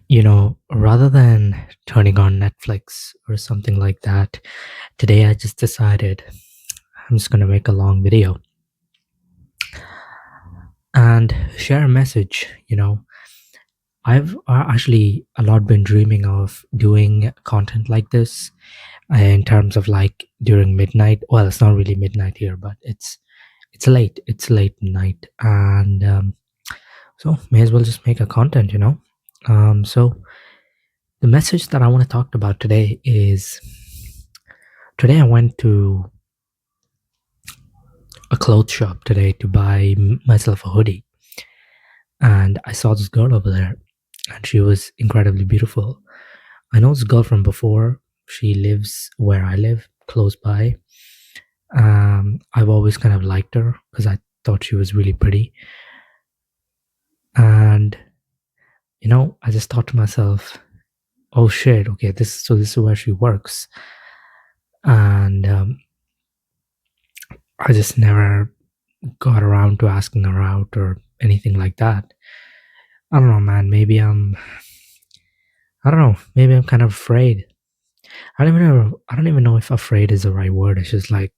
Rather than turning on Netflix or something like that, today I just decided I'm just going to make a long video and share a message. I've actually a lot been dreaming of doing content like this in terms of like during midnight. Well, it's not really midnight here, but it's late. It's late night, and so may as well just make a content. So the message that I want to talk about today is today I went to a clothes shop today to buy myself a hoodie, and I saw this girl over there, and she was incredibly beautiful. I know this girl from before. She lives where I live, close by. I've always kind of liked her because I thought she was really pretty, and I just thought to myself, "Oh shit! Okay, this is where she works," and I just never got around to asking her out or anything like that. I don't know, man. I don't know. Maybe I'm kind of afraid. I don't even know if afraid is the right word. It's just like,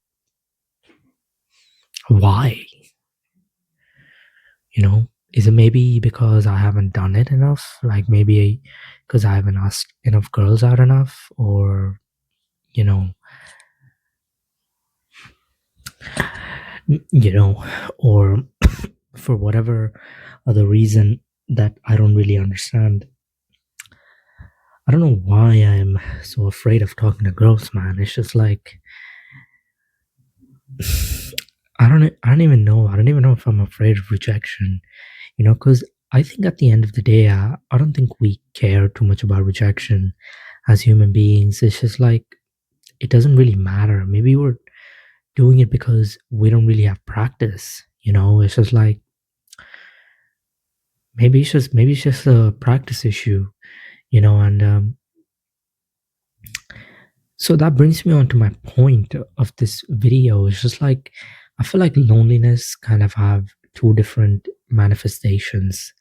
why? Is it maybe because I haven't done it enough? Like maybe because I haven't asked enough girls out enough, or you know, you know, or for whatever other reason that I don't really understand. I don't know why I'm so afraid of talking to girls, man. It's just like I don't even know. I don't even know if I'm afraid of rejection, because I think at the end of the day, I don't think we care too much about rejection as human beings. It's just like it doesn't really matter. Maybe we're doing it because we don't really have practice. It's just like maybe it's just a practice issue. And so that brings me on to my point of this video. It's just like I feel like loneliness kind of have two different manifestations.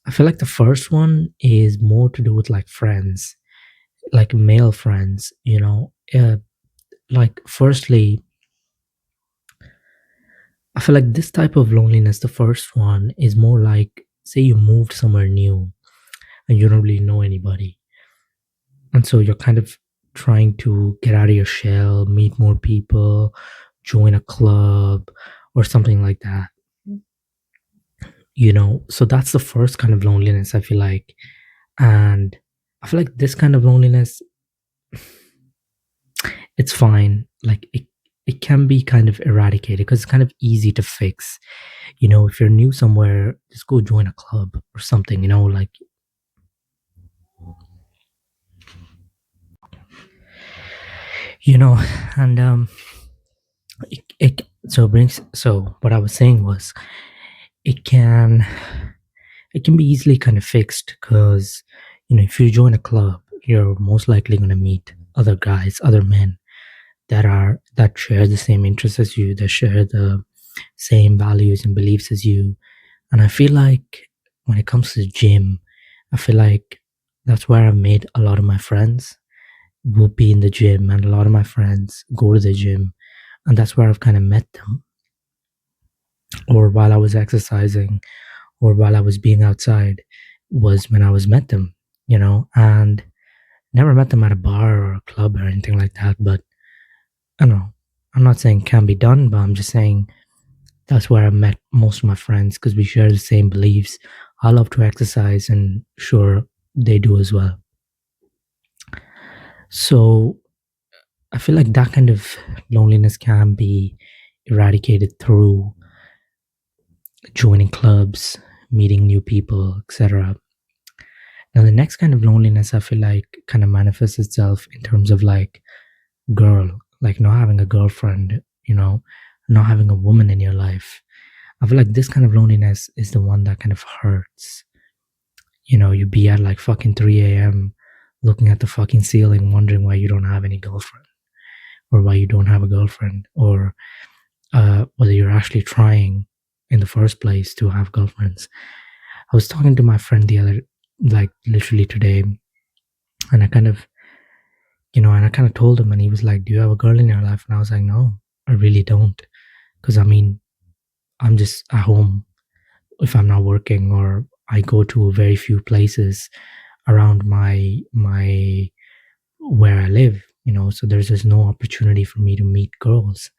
I feel like the first one is more to do with like friends, like male friends. Like firstly, I feel like this type of loneliness, the first one, is more like say you moved somewhere new and you don't really know anybody, and so you're kind of trying to get out of your shell, meet more people, join a club or something like that. So that's the first kind of loneliness I feel like. And I feel like this kind of loneliness, it's fine. Like it can be kind of eradicated because it's kind of easy to fix. If you're new somewhere, just go join a club or something, like you know and so what I was saying was it can it can be easily kind of fixed because if you join a club, you're most likely going to meet other guys, other men that share the same interests as you, that share the same values and beliefs as you. And I feel like when it comes to the gym, I feel like that's where I've made a lot of my friends will be in the gym, and a lot of my friends go to the gym, and that's where I've kind of met them, or while I was exercising, or while I was being outside, was when I was met them, and never met them at a bar or a club or anything like that. But I don't know. I'm not saying it can be done, but I'm just saying that's where I met most of my friends because we share the same beliefs. I love to exercise, and sure, they do as well. So I feel like that kind of loneliness can be eradicated through joining clubs, meeting new people, etc. Now, the next kind of loneliness I feel like kind of manifests itself in terms of like girl, like not having a girlfriend, not having a woman in your life. I feel like this kind of loneliness is the one that kind of hurts. You be at like fucking 3 a.m. looking at the fucking ceiling, wondering why you don't have any girlfriend, or why you don't have a girlfriend, or whether you're actually trying in the first place to have girlfriends. I was talking to my friend like literally today, and I kind of told him, and he was like, "Do you have a girl in your life?" And I was like, "No, I really don't, because I mean, I'm just at home if I'm not working, or I go to very few places around my where I live, so there's just no opportunity for me to meet girls.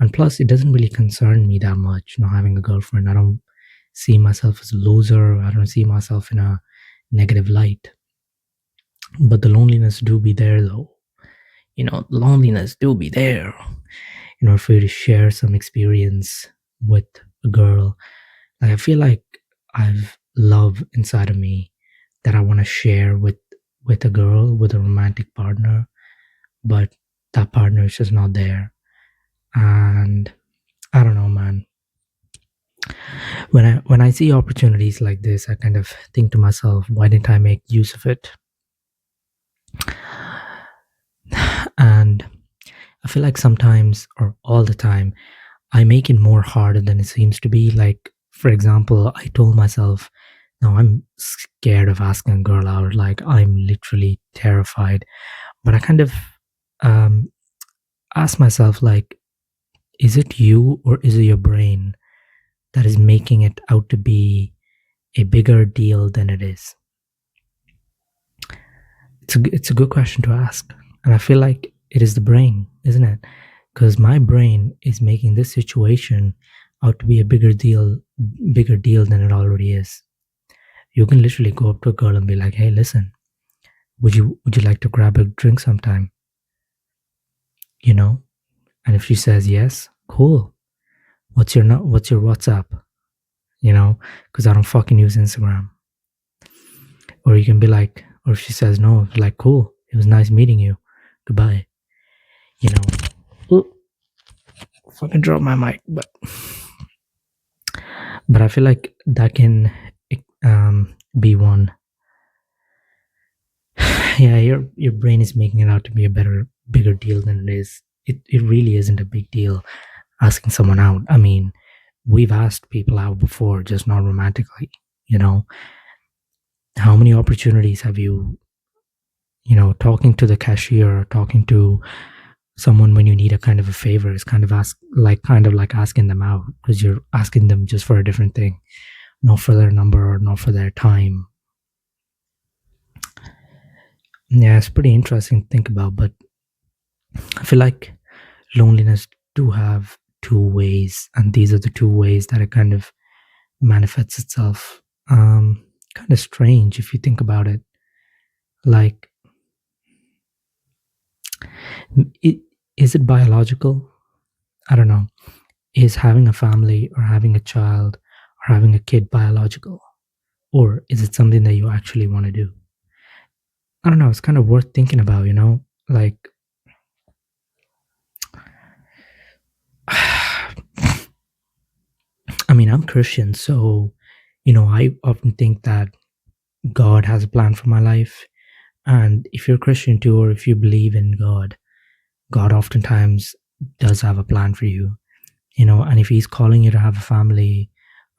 And plus, it doesn't really concern me that much, having a girlfriend. I don't see myself as a loser. I don't see myself in a negative light. But the loneliness do be there, though. Loneliness do be there. For you to share some experience with a girl, like, I feel like I've love inside of me that I want to share with a girl, with a romantic partner, but that partner is just not there. And I don't know, man. When I see opportunities like this, I kind of think to myself, why didn't I make use of it? And I feel like sometimes, or all the time, I make it more harder than it seems to be. Like, for example, I told myself, no, I'm scared of asking a girl out. Like, I'm literally terrified. But I kind of um, ask myself, like, is it you or is it your brain that is making it out to be a bigger deal than it is? It's a good question to ask, and I feel like it is the brain, isn't it? Because my brain is making this situation out to be a bigger deal than it already is. You can literally go up to a girl and be like, "Hey, listen, would you like to grab a drink sometime?" You know, and if she says yes, cool. What's your WhatsApp? Because I don't fucking use Instagram. Or you can be like, or if she says no, like, cool. It was nice meeting you. Goodbye. You know, Ooh, fucking drop my mic, but I feel like that can be one. Yeah, your brain is making it out to be a bigger deal than it is. It really isn't a big deal asking someone out. I mean, we've asked people out before, just not romantically. You know, how many opportunities have talking to the cashier, or talking to someone when you need a kind of a favor is kind of like asking them out, because you're asking them just for a different thing, not for their number or not for their time. Yeah, it's pretty interesting to think about, but I feel like loneliness do have two ways, and these are the two ways that it kind of manifests itself. Kind of strange if you think about it. Like, it, is it biological? I don't know. Is having a family or having a child or having a kid biological? Or is it something that you actually want to do? I don't know. It's kind of worth thinking about. Like, I mean, I'm Christian, so, I often think that God has a plan for my life. And if you're Christian too, or if you believe in God, God oftentimes does have a plan for you, and if He's calling you to have a family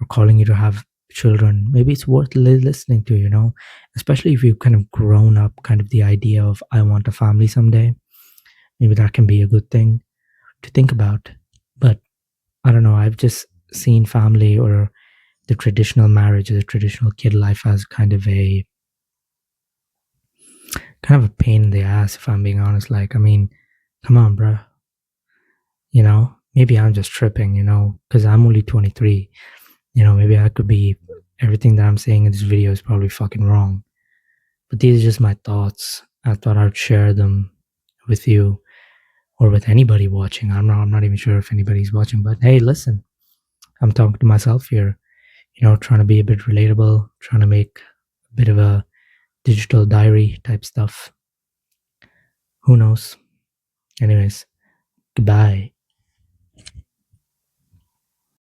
or calling you to have children, maybe it's worth listening to, especially if you've kind of grown up kind of the idea of, I want a family someday. Maybe that can be a good thing to think about. But I don't know. I've just seen family or the traditional marriage or the traditional kid life as kind of a pain in the ass, if I'm being honest. Like, I mean, come on, bro. Maybe I'm just tripping, because I'm only 23. Maybe I could be, everything that I'm saying in this video is probably fucking wrong. But these are just my thoughts. I thought I'd share them with you or with anybody watching. I'm not even sure if anybody's watching, but hey, listen, I'm talking to myself here, trying to be a bit relatable, trying to make a bit of a digital diary type stuff. Who knows? Anyways, goodbye.